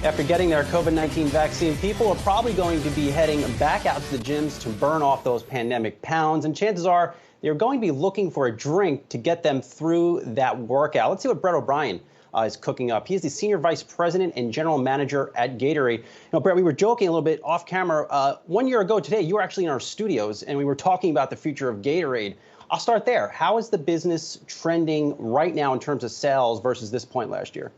After getting their COVID-19 vaccine, people are probably going to be heading back out to the gyms to burn off those pandemic pounds. And chances are they're going to be looking for a drink to get them through that workout. Let's see what Brett O'Brien is cooking up. He is the Senior Vice President and General Manager at Gatorade. You know, Brett, we were joking a little bit off camera. 1 year ago today, you were actually in our studios, and we were talking about the future of Gatorade. I'll start there. How is the business trending right now in terms of sales versus this point last year?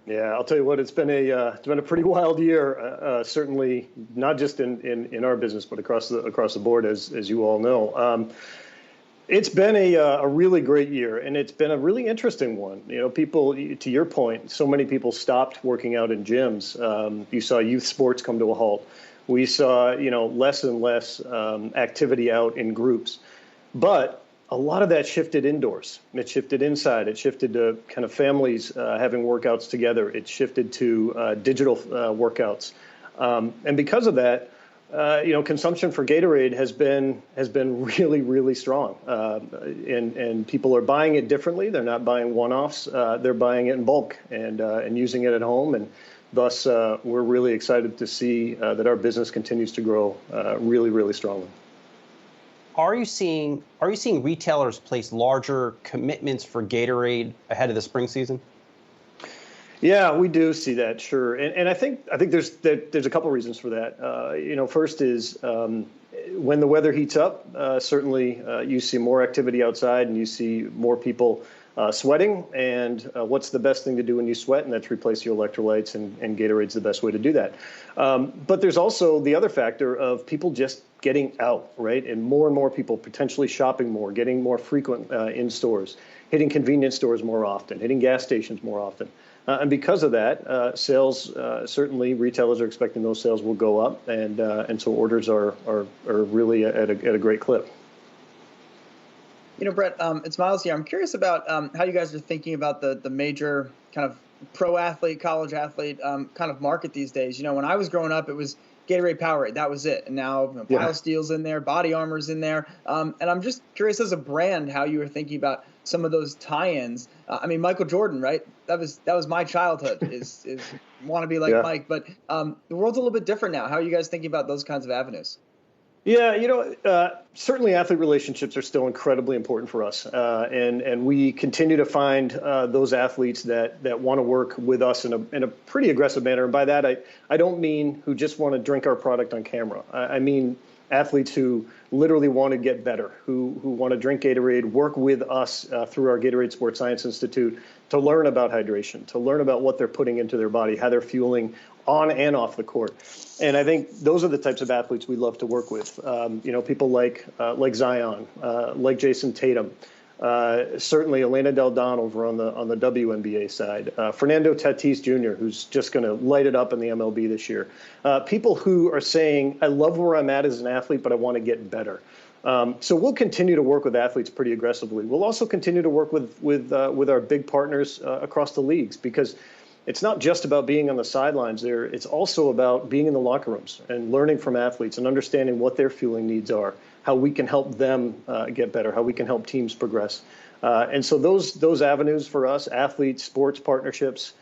Yeah, I'll tell you what, it's been a pretty wild year, certainly not just in our business, but across the board, as you all know. It's been a really great year, and it's been a really interesting one. You know, people, to your point, so many people stopped working out in gyms. You saw youth sports come to a halt. We saw, less and less activity out in groups, but a lot of that shifted indoors. It shifted inside. It shifted to kind of families having workouts together. It shifted to digital workouts. And because of that, consumption for Gatorade has been really, really strong. And people are buying it differently. They're not buying one-offs. They're buying it in bulk and using it at home. And thus, we're really excited to see that our business continues to grow really, really strongly. Are you seeing retailers place larger commitments for Gatorade ahead of the spring season? Yeah, we do see that, sure, and I think there's a couple reasons for that. First is when the weather heats up, certainly you see more activity outside and you see more people sweating. And what's the best thing to do when you sweat? And that's replace your electrolytes, and Gatorade's the best way to do that. But there's also the other factor of people just getting out, right? And more people potentially shopping more, getting more frequent in stores, hitting convenience stores more often, hitting gas stations more often. And because of that, sales, certainly retailers are expecting those sales will go up, and so orders are really at a great clip. Brett, it's Myles here. I'm curious about how you guys are thinking about the major kind of pro athlete, college athlete kind of market these days. When I was growing up, it was Gatorade Powerade. That was it. And now BioSteel's in there, Body Armor's in there. And I'm just curious as a brand how you were thinking about some of those tie-ins. Michael Jordan, right? That was my childhood is want to be like Mike. But the world's a little bit different now. How are you guys thinking about those kinds of avenues? Yeah, certainly athlete relationships are still incredibly important for us. And we continue to find those athletes that want to work with us in a pretty aggressive manner. And by that, I don't mean who just want to drink our product on camera. I mean athletes who literally want to get better, who want to drink Gatorade, work with us through our Gatorade Sports Science Institute to learn about hydration, to learn about what they're putting into their body, how they're fueling on and off the court. And I think those are the types of athletes we love to work with. People like Zion, like Jason Tatum, certainly Elena Del Don over on the WNBA side, Fernando Tatis Jr., who's just going to light it up in the MLB this year. People who are saying, I love where I'm at as an athlete, but I want to get better. So we'll continue to work with athletes pretty aggressively. We'll also continue to work with our big partners across the leagues, because it's not just about being on the sidelines there. It's also about being in the locker rooms and learning from athletes and understanding what their fueling needs are, how we can help them get better, how we can help teams progress. And so those avenues for us, athletes, sports partnerships,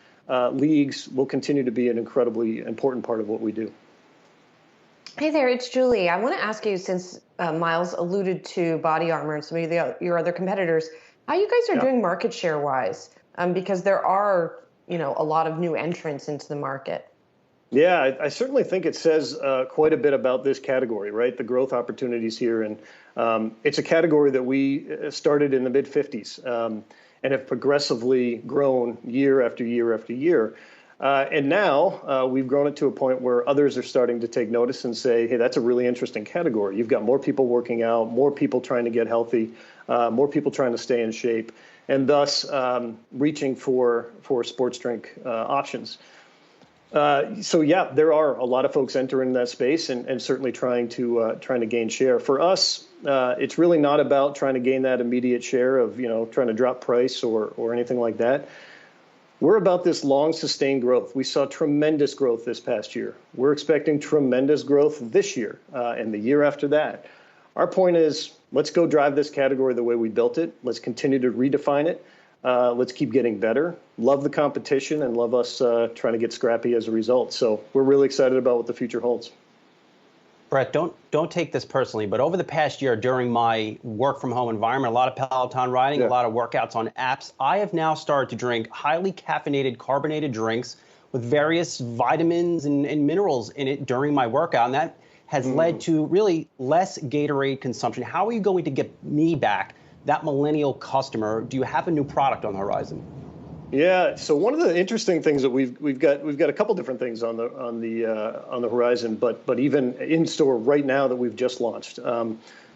leagues, will continue to be an incredibly important part of what we do. Hey there, it's Julie. I want to ask you, since Myles alluded to Body Armor and some of your other competitors, how you guys are doing market share wise, because there are a lot of new entrants into the market. Yeah, I certainly think it says quite a bit about this category, right? The growth opportunities here. And it's a category that we started in the mid-'50s and have progressively grown year after year after year. And now we've grown it to a point where others are starting to take notice and say, hey, that's a really interesting category. You've got more people working out, more people trying to get healthy, more people trying to stay in shape, and thus reaching for sports drink options. So yeah, there are a lot of folks entering that space and certainly trying to gain share. For us, it's really not about trying to gain that immediate share of trying to drop price or anything like that. We're about this long sustained growth. We saw tremendous growth this past year. We're expecting tremendous growth this year and the year after that. Our point is, let's go drive this category the way we built it. Let's continue to redefine it. Let's keep getting better. Love the competition and love us trying to get scrappy as a result. So we're really excited about what the future holds. Brett, don't take this personally, but over the past year during my work from home environment, a lot of Peloton riding, a lot of workouts on apps, I have now started to drink highly caffeinated, carbonated drinks with various vitamins and minerals in it during my workout. And that has led to really less Gatorade consumption. How are you going to get me back, that millennial customer? Do you have a new product on the horizon? Yeah. So one of the interesting things that we've got a couple different things on the horizon, but even in store right now that we've just launched.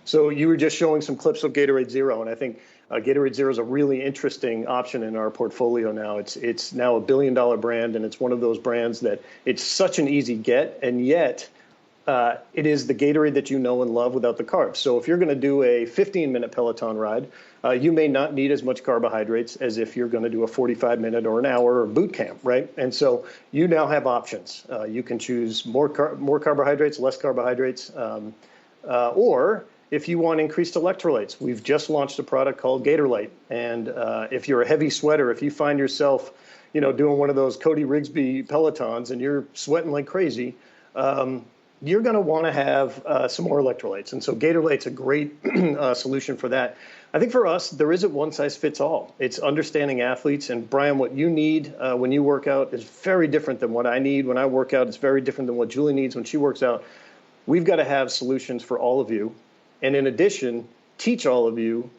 So you were just showing some clips of Gatorade Zero, and I think Gatorade Zero is a really interesting option in our portfolio now. It's now $1 billion brand, and it's one of those brands that it's such an easy get, and yet it is the Gatorade that you know and love without the carbs. So if you're going to do a 15-minute Peloton ride, you may not need as much carbohydrates as if you're going to do a 45-minute or an hour or boot camp, right? And so you now have options. You can choose more carbohydrates, less carbohydrates, or if you want increased electrolytes. We've just launched a product called Gatorade. And if you're a heavy sweater, if you find yourself, doing one of those Cody Rigsby Pelotons and you're sweating like crazy, you're going to want to have some more electrolytes. And so Gatorade's a great solution for that. I think for us, there isn't one size fits all. It's understanding athletes. And Brian, what you need when you work out is very different than what I need when I work out. It's very different than what Julie needs when she works out. We've got to have solutions for all of you. And in addition, teach all of you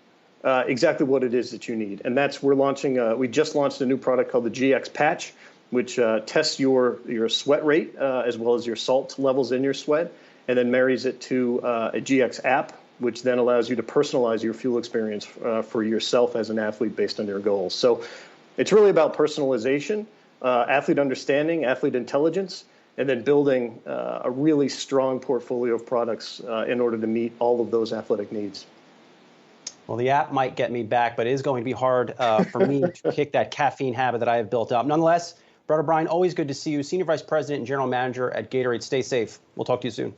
exactly what it is that you need. And we just launched a new product called the GX Patch, which tests your sweat rate as well as your salt levels in your sweat, and then marries it to a GX app, which then allows you to personalize your fuel experience for yourself as an athlete based on your goals. So it's really about personalization, athlete understanding, athlete intelligence, and then building a really strong portfolio of products in order to meet all of those athletic needs. Well, the app might get me back, but it is going to be hard for me to kick that caffeine habit that I have built up. Nonetheless, Brett O'Brien, always good to see you. Senior Vice President and General Manager at Gatorade. Stay safe. We'll talk to you soon.